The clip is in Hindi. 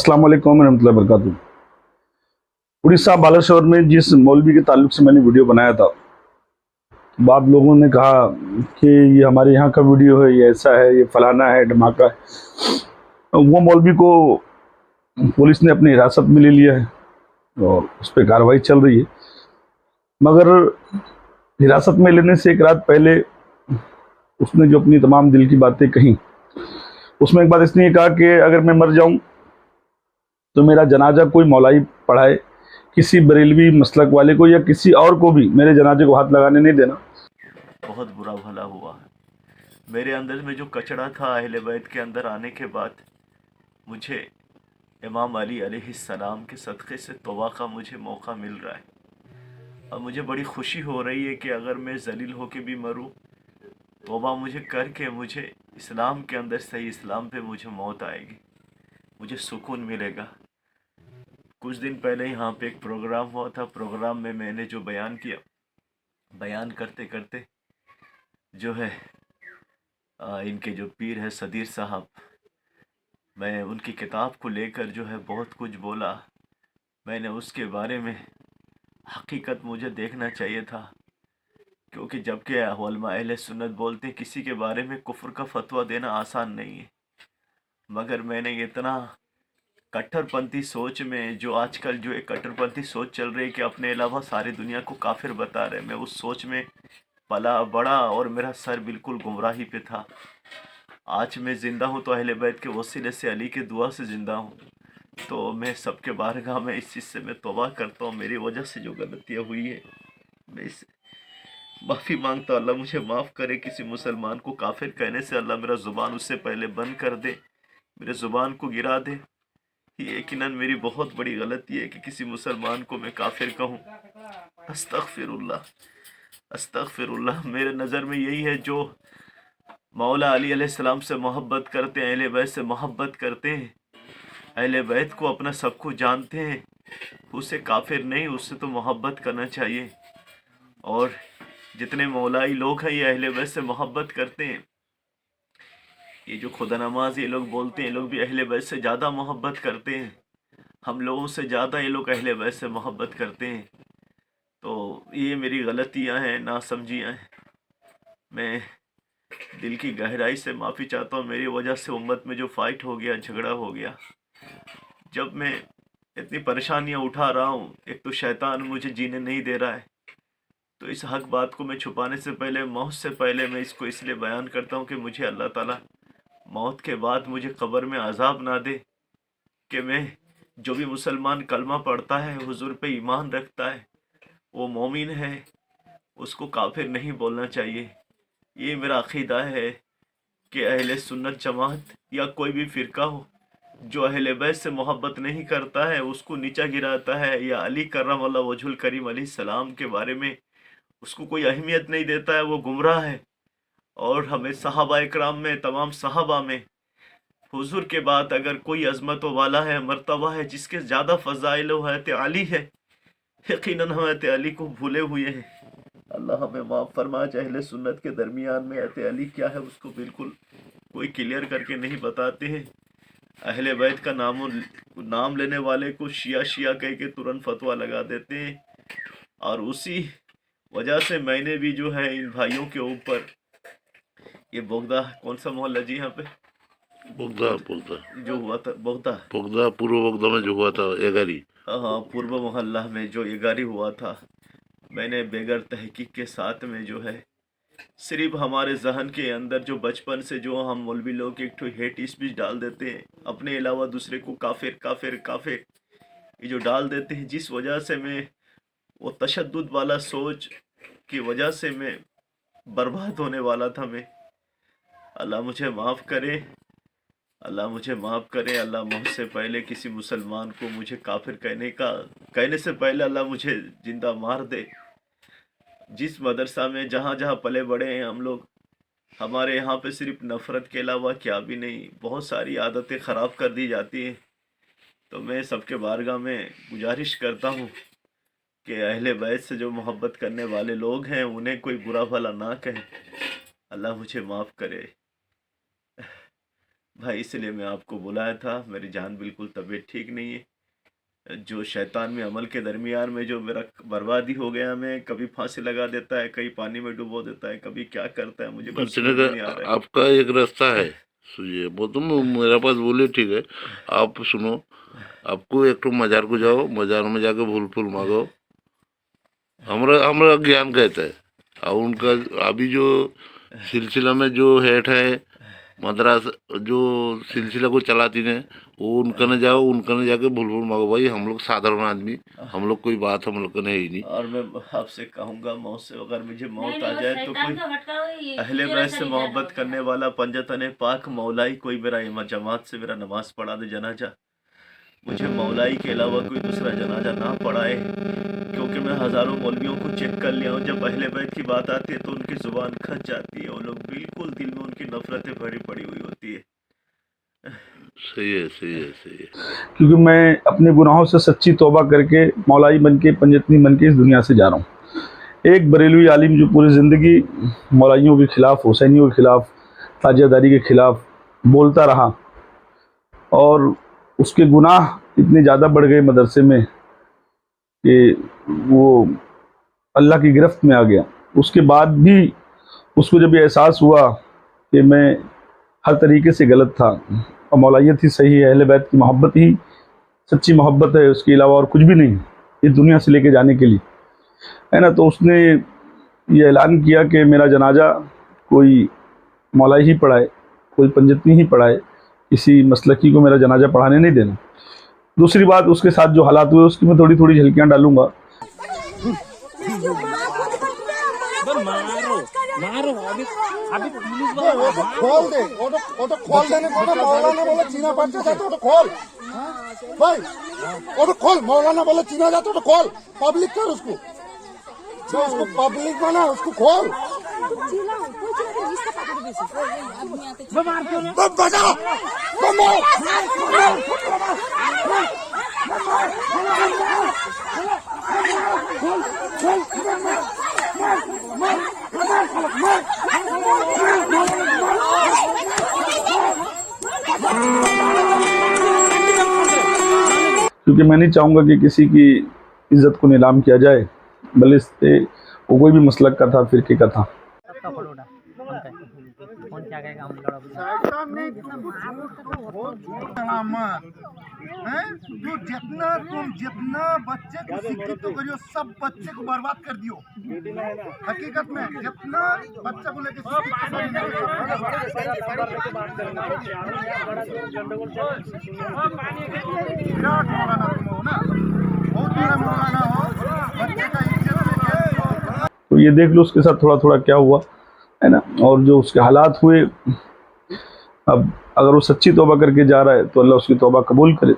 अस्सलाम वालेकुम रहमतुल्लाहि वबरकातुहू। उड़ीसा बालेश्वर में जिस मौलवी के ताल्लुक से मैंने वीडियो बनाया था, बाद लोगों ने कहा कि ये हमारे यहाँ का वीडियो है, ये ऐसा है, ये फलाना है, धमाका है। वो मौलवी को पुलिस ने अपनी हिरासत में ले लिया है और उस पर कार्रवाई चल रही है। मगर हिरासत में लेने से एक रात पहले उसने जो अपनी तमाम दिल की बातें कही, उसमें एक बात इसने ये कहा कि अगर मैं मर जाऊं तो मेरा जनाजा कोई मौलाई पढ़ाए, किसी बरेलवी मसलक वाले को या किसी और को भी मेरे जनाजे को हाथ लगाने नहीं देना। बहुत बुरा भला हुआ। मेरे अंदर में जो कचड़ा था अहले बैत के अंदर आने के बाद मुझे इमाम अली अलैहिस्सलाम के सदक़े से तौबा का मुझे मौका मिल रहा है। और मुझे बड़ी खुशी हो रही है कि अगर मैं ज़लील होके भी मरूं, तौबा मुझे करके मुझे इस्लाम के अंदर सही इस्लाम पे मुझे मौत आएगी, मुझे सुकून मिलेगा। कुछ दिन पहले यहाँ पे एक प्रोग्राम हुआ था। प्रोग्राम में मैंने जो बयान किया, बयान करते करते जो है इनके जो पीर है सदीर साहब, मैं उनकी किताब को लेकर जो है बहुत कुछ बोला। मैंने उसके बारे में हकीकत मुझे देखना चाहिए था, क्योंकि जबकि उलमा अहले सुन्नत बोलते हैं किसी के बारे में कुफ्र का फतवा देना आसान नहीं है, मगर मैंने इतना कट्टरपंथी सोच में, जो आजकल जो एक कट्टरपंथी सोच चल रही है कि अपने अलावा सारी दुनिया को काफिर बता रहे, मैं उस सोच में पला बड़ा और मेरा सर बिल्कुल गुमराही पे था। आज मैं ज़िंदा हूँ तो अहले बैत के वसीले से, अली के दुआ से ज़िंदा हूँ। तो मैं सबके बारगाह में इस चीज़ से मैं तौबा करता हूँ। मेरी वजह से जो गलतियाँ हुई है मैं इससे माफ़ी मांगता हूँ। अल्लाह मुझे माफ़ करे। किसी मुसलमान को काफिर कहने से अल्लाह मेरा ज़ुबान उससे पहले बंद कर दे, मेरे ज़ुबान को गिरा दे। ये यकीनन मेरी बहुत बड़ी गलती है कि किसी मुसलमान को मैं काफिर कहूँ। अस्तगफिरुल्लाह, अस्तगफिरुल्लाह। मेरे नज़र में यही है, जो मौला अली अलैहिस्सलाम से मोहब्बत करते हैं, अहले बैत से मोहब्बत करते हैं, अहले बैत को अपना सब कुछ जानते हैं, उससे काफिर नहीं, उससे तो मोहब्बत करना चाहिए। और जितने मौलाई लोग हैं ये अहले बैत से मोहब्बत करते हैं। ये जो खुदा नमाज ये लोग बोलते हैं, ये लोग भी अहले बैत से ज़्यादा मोहब्बत करते हैं। हम लोगों से ज़्यादा ये लोग अहले बैत से मोहब्बत करते हैं। तो ये मेरी गलतियाँ हैं, नासमझियाँ हैं। मैं दिल की गहराई से माफ़ी चाहता हूँ। मेरी वजह से उम्मत में जो फ़ाइट हो गया, झगड़ा हो गया, जब मैं इतनी परेशानियाँ उठा रहा हूँ, एक तो शैतान मुझे जीने नहीं दे रहा है, तो इस हक बात को मैं छुपाने से पहले, मौत से पहले मैं इसको इसलिए बयान करता हूँ कि मुझे अल्लाह ताला मौत के बाद मुझे कब्र में अजाब ना दे, कि मैं, जो भी मुसलमान कलमा पढ़ता है, हुजूर पे ईमान रखता है, वो मोमिन है, उसको काफिर नहीं बोलना चाहिए। ये मेरा अकीदा है कि अहले सुन्नत जमात या कोई भी फ़िरका हो, जो अहले बैत से मोहब्बत नहीं करता है, उसको नीचा गिराता है, या अली कर्रमल्लाहु वजहुल करीम अलैहिस्सलाम के बारे में उसको कोई अहमियत नहीं देता है, वो गुमराह है। और हमें सहाबा इकराम में, तमाम सहाबा में हुजूर के बाद अगर कोई अजमत वाला है, मर्तबा है, जिसके ज़्यादा फ़ज़ाइल व हयत अली है, यकीनन हम हयत अली को भूले हुए हैं। अल्लाह हमें माफ़ फरमाए। अहले सुन्नत के दरमियान में हयत अली क्या है उसको बिल्कुल कोई क्लियर करके नहीं बताते हैं। अहले बैत का नाम लेने वाले को शिया शिया कह के तुरंत फतवा लगा देते हैं। और उसी वजह से मैंने भी जो है इन भाइयों के ऊपर, ये बोगदा कौन सा मोहल्ला जी यहाँ पे बोगदा बोगदा जो हुआ था, बोगदा, बोगदा पूर्व बोगदा में जो हुआ था एगारी। हाँ, पूर्व मोहल्ला में जो एगारी हुआ था, मैंने बेगर तहकीक के साथ में जो है, सिर्फ हमारे जहन के अंदर जो बचपन से जो हम मौलवी लोग एक ठो हेट स्पीच डाल देते हैं, अपने अलावा दूसरे को काफिर काफिर काफिर ये जो डाल देते हैं, जिस वजह से मैं वो तशद्दुद वाला सोच की वजह से मैं बर्बाद होने वाला था। मैं, अल्लाह मुझे माफ़ करे, अल्लाह मुझे माफ़ करे। अल्लाह मुझसे पहले किसी मुसलमान को मुझे काफिर कहने से पहले अल्लाह मुझे जिंदा मार दे। जिस मदरसा में जहाँ जहाँ पले बड़े हैं हम लोग, हमारे यहाँ पे सिर्फ नफ़रत के अलावा क्या भी नहीं, बहुत सारी आदतें ख़राब कर दी जाती हैं। तो मैं सबके बारगाह में गुजारिश करता हूँ कि अहले बैत से जो मोहब्बत करने वाले लोग हैं उन्हें कोई बुरा भला ना कहें। अल्लाह मुझे माफ़ करे। भाई इसलिए मैं आपको बुलाया था। मेरी जान बिल्कुल तबीयत ठीक नहीं है। जो शैतान में अमल के दरमियान में जो मेरा बर्बादी हो गया, मैं कभी फांसी लगा देता है, कहीं पानी में डुबो देता है, कभी क्या करता है, मुझे कुछ बचने समझ में नहीं आ का रहा आपका एक रास्ता है, सुनिए वो तुम मेरे पास बोले ठीक है, आप सुनो, आपको एक तो मजार को जाओ, मजार में जाके फूल फूल मांगो, हमरा हमरा ज्ञान कहता है। और उनका अभी जो सिलसिला में जो हेड है मद्रास, जो सिलसिला को चलाती ने, वो उनका न जाओ, उनका न जाके भूल भूल मांगो। भाई हम लोग साधारण आदमी, हम लोग कोई बात हम लोग का नहीं ही नहीं। और मैं आपसे कहूँगा मौत से, अगर मुझे मौत नहीं आ नहीं, वो जाए तो शैतान कोई का भटका हुई अहले जोरा बैत से शरीफ मोहब्बत ज्यादा करने वाला पंजतन पाक मौलाई कोई मेरा इमाम जमात से मेरा नमाज पढ़ा दे जनाजा। मुझे मौलाई के अलावा कोई दूसरा जनाजा ना पढ़ाए, क्योंकि मैं हज़ारों मौलवियों को चेक कर लिया हूँ। जब अहले बैत की बात आती है तो उनकी ज़ुबान खच जाती है, वो लोग बिल्कुल दिल में उनकी नफरतें भरी पड़ी हुई होती है। सही है, सही है, सही है। क्योंकि मैं अपने गुनाहों से सच्ची तौबा करके मौलाई बन के पंजतनी बन के इस दुनिया से जा रहा हूँ। एक बरेलवी आलिम जो पूरी ज़िंदगी मौलाइयों के ख़िलाफ़, हुसैनियों के ख़िलाफ़, ताजियादारी के ख़िलाफ़ बोलता रहा और उसके गुनाह इतने ज़्यादा बढ़ गए मदरसे में कि वो अल्लाह की गिरफ्त में आ गया। उसके बाद भी उसको जब ये एहसास हुआ कि मैं हर तरीके से गलत था और मौलाइयत ही सही है, अहले बैत की मोहब्बत ही सच्ची मोहब्बत है, उसके अलावा और कुछ भी नहीं इस दुनिया से लेके जाने के लिए, है ना। तो उसने ये ऐलान किया कि मेरा जनाजा कोई मौलाई ही पढ़ाए, कोई पंजतनी ही पढ़ाए, किसी मसलकी को मेरा जनाजा पढ़ाने नहीं देना। दूसरी बात, उसके साथ जो हालात हुए उसकी मैं थोड़ी थोड़ी झलकियाँ डालूंगा। मारो अभी पुलिस वो तो खोल दे, वो तो खोल देने को ना, मौलाना बोले चीना पड़ते जाते वो तो खोल भाई, वो तो खोल, मौलाना बोले चीना जाते तो खोल, पब्लिक कर उसको, जो उसको पब्लिक बना उसको खोल। बजा क्योंकि मैं नहीं चाहूँगा कि किसी की इज्जत को नीलाम किया जाए, भले इससे वो कोई भी मसलक का था, फिरके का था। सबका फलोड़ा कौन क्या कहेगा, हम लड़ा जो जितना बच्चे को शिक्षित तो करियो, सब बच्चे को बर्बाद कर दियो। हकीकत में जितना बच्चे को लेके विराट मौलाना तुम हो ना, बहुत बड़ा मौलाना हो, बच्चे का इज्जत लेके। तो ये देख लो उसके साथ थोड़ा थोड़ा क्या हुआ, है ना। और जो उसके हालात हुए, अब अगर वो सच्ची तौबा करके जा रहा है तो अल्लाह उसकी तौबा कबूल करे।